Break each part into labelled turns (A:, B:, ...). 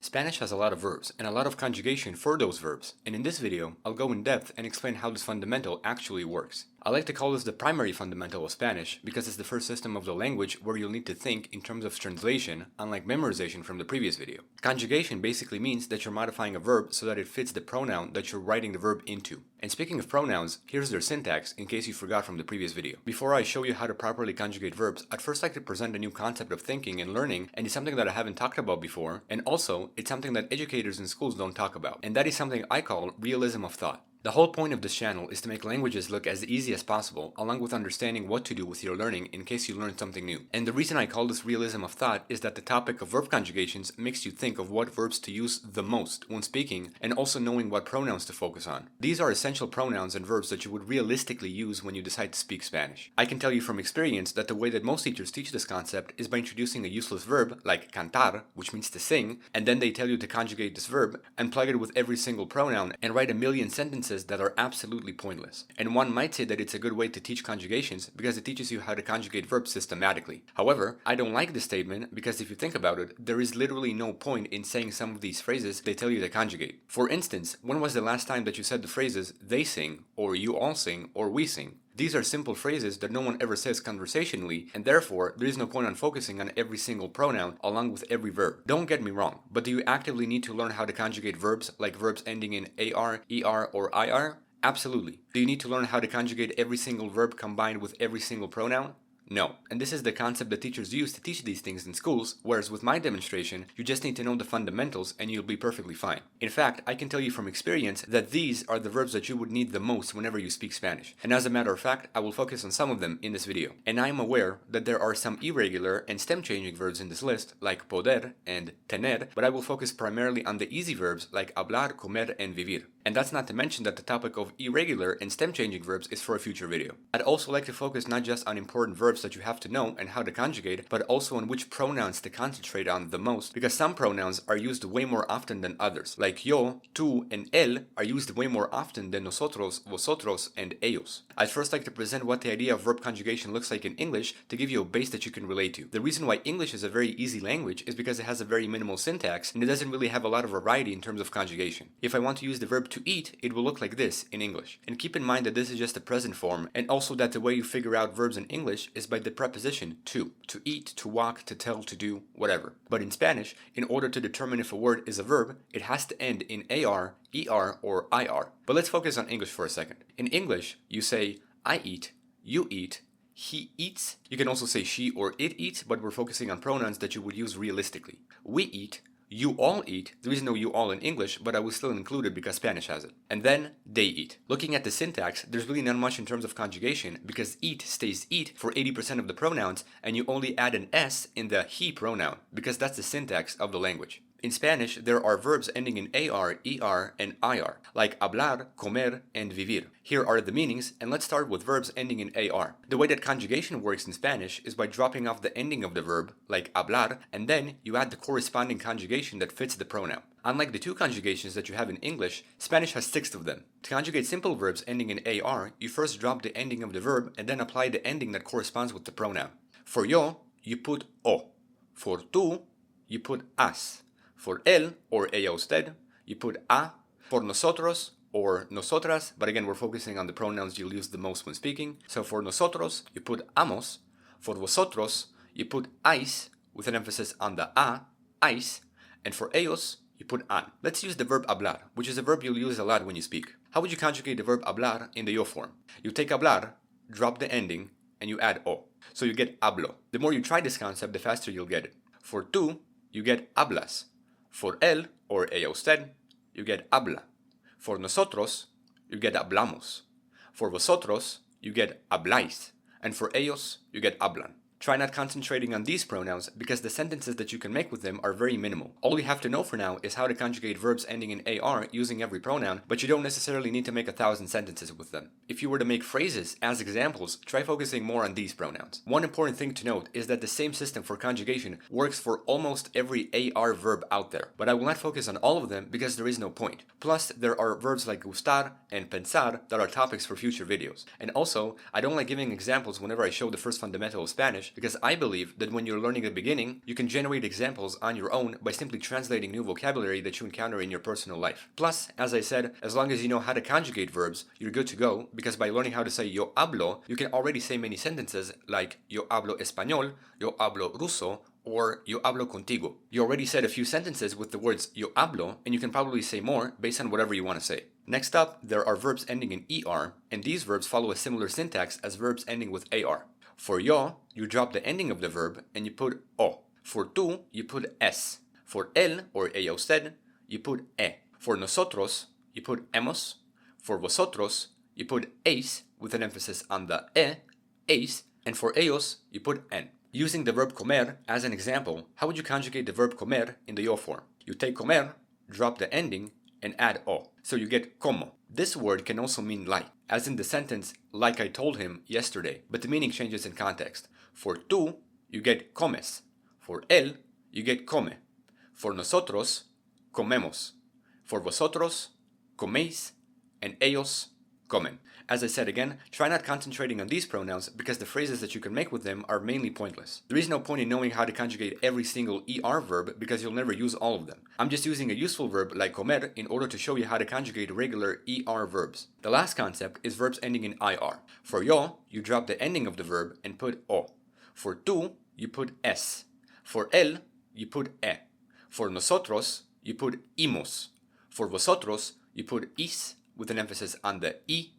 A: Spanish has a lot of verbs and a lot of conjugation for those verbs, and in this video, I'll go in depth and explain how this fundamental actually works. I like to call this the primary fundamental of Spanish because it's the first system of the language where you'll need to think in terms of translation, unlike memorization from the previous video. Conjugation basically means that you're modifying a verb so that it fits the pronoun that you're writing the verb into. And speaking of pronouns, here's their syntax in case you forgot from the previous video. Before I show you how to properly conjugate verbs, I'd first like to present a new concept of thinking and learning, and it's something that I haven't talked about before, and also, it's something that educators in schools don't talk about, and that is something I call realism of thought. The whole point of this channel is to make languages look as easy as possible, along with understanding what to do with your learning in case you learn something new. And the reason I call this realism of thought is that the topic of verb conjugations makes you think of what verbs to use the most when speaking, and also knowing what pronouns to focus on. These are essential pronouns and verbs that you would realistically use when you decide to speak Spanish. I can tell you from experience that the way that most teachers teach this concept is by introducing a useless verb, like cantar, which means to sing, and then they tell you to conjugate this verb, and plug it with every single pronoun, and write a million sentences that are absolutely pointless. And one might say that it's a good way to teach conjugations because it teaches you how to conjugate verbs systematically. However, I don't like this statement because if you think about it, there is literally no point in saying some of these phrases they tell you to conjugate. For instance, when was the last time that you said the phrases they sing, or you all sing, or we sing? These are simple phrases that no one ever says conversationally, and therefore, there is no point on focusing on every single pronoun along with every verb. Don't get me wrong, but do you actively need to learn how to conjugate verbs, like verbs ending in AR, ER, or IR? Absolutely. Do you need to learn how to conjugate every single verb combined with every single pronoun? No. And this is the concept that teachers use to teach these things in schools, whereas with my demonstration, you just need to know the fundamentals and you'll be perfectly fine. In fact, I can tell you from experience that these are the verbs that you would need the most whenever you speak Spanish. And as a matter of fact, I will focus on some of them in this video. And I am aware that there are some irregular and stem-changing verbs in this list, like poder and tener, but I will focus primarily on the easy verbs like hablar, comer, and vivir. And that's not to mention that the topic of irregular and stem-changing verbs is for a future video. I'd also like to focus not just on important verbs that you have to know and how to conjugate, but also on which pronouns to concentrate on the most, because some pronouns are used way more often than others, like yo, tú, and él are used way more often than nosotros, vosotros, and ellos. I'd first like to present what the idea of verb conjugation looks like in English to give you a base that you can relate to. The reason why English is a very easy language is because it has a very minimal syntax and it doesn't really have a lot of variety in terms of conjugation. If I want to use the verb to eat, it will look like this in English. And keep in mind that this is just the present form, and also that the way you figure out verbs in English is by the preposition to eat, to walk, to tell, to do, whatever. But in Spanish, in order to determine if a word is a verb, it has to end in AR, ER, or IR. But let's focus on English for a second. In English, you say I eat, you eat, he eats. You can also say she or it eats, but we're focusing on pronouns that you would use realistically. We eat, you all eat. There is no you all in English, but I will still include it because Spanish has it. And then they eat. Looking at the syntax, there's really not much in terms of conjugation because eat stays eat for 80% of the pronouns, and you only add an S in the he pronoun because that's the syntax of the language. In Spanish, there are verbs ending in AR, ER, and IR, like hablar, comer, and vivir. Here are the meanings, and let's start with verbs ending in AR. The way that conjugation works in Spanish is by dropping off the ending of the verb, like hablar, and then you add the corresponding conjugation that fits the pronoun. Unlike the two conjugations that you have in English, Spanish has 6 of them. To conjugate simple verbs ending in AR, you first drop the ending of the verb and then apply the ending that corresponds with the pronoun. For yo, you put o. For tú, you put as. For él, or ella usted, you put a. For nosotros, or nosotras, but again we're focusing on the pronouns you'll use the most when speaking. So for nosotros, you put amos. For vosotros, you put ais, with an emphasis on the a, ais. And for ellos, you put an. Let's use the verb hablar, which is a verb you'll use a lot when you speak. How would you conjugate the verb hablar in the yo form? You take hablar, drop the ending, and you add o. So you get hablo. The more you try this concept, the faster you'll get it. For tú, you get hablas. For él, or ella usted, you get habla. For nosotros, you get hablamos. For vosotros, you get habláis. And for ellos, you get hablan. Try not concentrating on these pronouns because the sentences that you can make with them are very minimal. All you have to know for now is how to conjugate verbs ending in AR using every pronoun, but you don't necessarily need to make 1,000 sentences with them. If you were to make phrases as examples, try focusing more on these pronouns. One important thing to note is that the same system for conjugation works for almost every AR verb out there, but I will not focus on all of them because there is no point. Plus, there are verbs like gustar and pensar that are topics for future videos. And also, I don't like giving examples whenever I show the first fundamental of Spanish because I believe that when you're learning the beginning, you can generate examples on your own by simply translating new vocabulary that you encounter in your personal life. Plus, as I said, as long as you know how to conjugate verbs, you're good to go, because by learning how to say yo hablo, you can already say many sentences like yo hablo español, yo hablo ruso, or yo hablo contigo. You already said a few sentences with the words yo hablo, and you can probably say more based on whatever you want to say. Next up, there are verbs ending in er, and these verbs follow a similar syntax as verbs ending with ar. For yo, you drop the ending of the verb and you put o. For tú, you put es. For él, or ella usted, you put e. For nosotros, you put hemos. For vosotros, you put eis, with an emphasis on the e, eis, and for ellos, you put en. Using the verb comer as an example, how would you conjugate the verb comer in the yo form? You take comer, drop the ending, and add o. So you get como. This word can also mean like, as in the sentence like I told him yesterday, but the meaning changes in context. For tú, you get comes. For él, you get come. For nosotros, comemos. For vosotros, coméis, and ellos comen. As I said again, try not concentrating on these pronouns because the phrases that you can make with them are mainly pointless. There is no point in knowing how to conjugate every single er verb because you'll never use all of them. I'm just using a useful verb like comer in order to show you how to conjugate regular er verbs. The last concept is verbs ending in ir. For yo, you drop the ending of the verb and put o. For tú, you put es. For él, you put e. For nosotros, you put imos. For vosotros, you put is, with an emphasis on the I,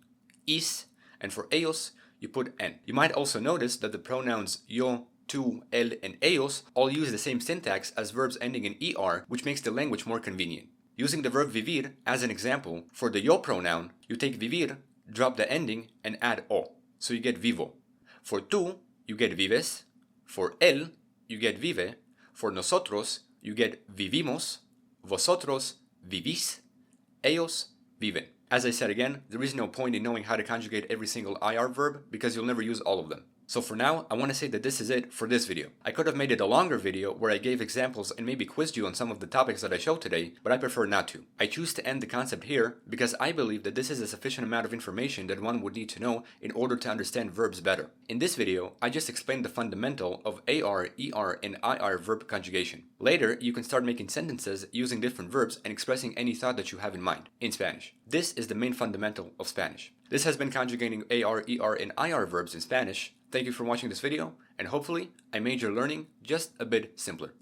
A: is, and for ellos, you put en. You might also notice that the pronouns yo, tú, él, and ellos all use the same syntax as verbs ending in er, which makes the language more convenient. Using the verb vivir as an example, for the yo pronoun, you take vivir, drop the ending, and add o, so you get vivo. For tú, you get vives. For él, you get vive. For nosotros, you get vivimos. Vosotros, vivís. Ellos, viven. As I said again, there is no point in knowing how to conjugate every single ir verb because you'll never use all of them. So for now, I want to say that this is it for this video. I could have made it a longer video where I gave examples and maybe quizzed you on some of the topics that I showed today, but I prefer not to. I choose to end the concept here because I believe that this is a sufficient amount of information that one would need to know in order to understand verbs better. In this video, I just explained the fundamental of ar, er, and ir verb conjugation. Later, you can start making sentences using different verbs and expressing any thought that you have in mind in Spanish. This is the main fundamental of Spanish. This has been Conjugating ar, er, and ir verbs in Spanish. Thank you for watching this video, and hopefully I made your learning just a bit simpler.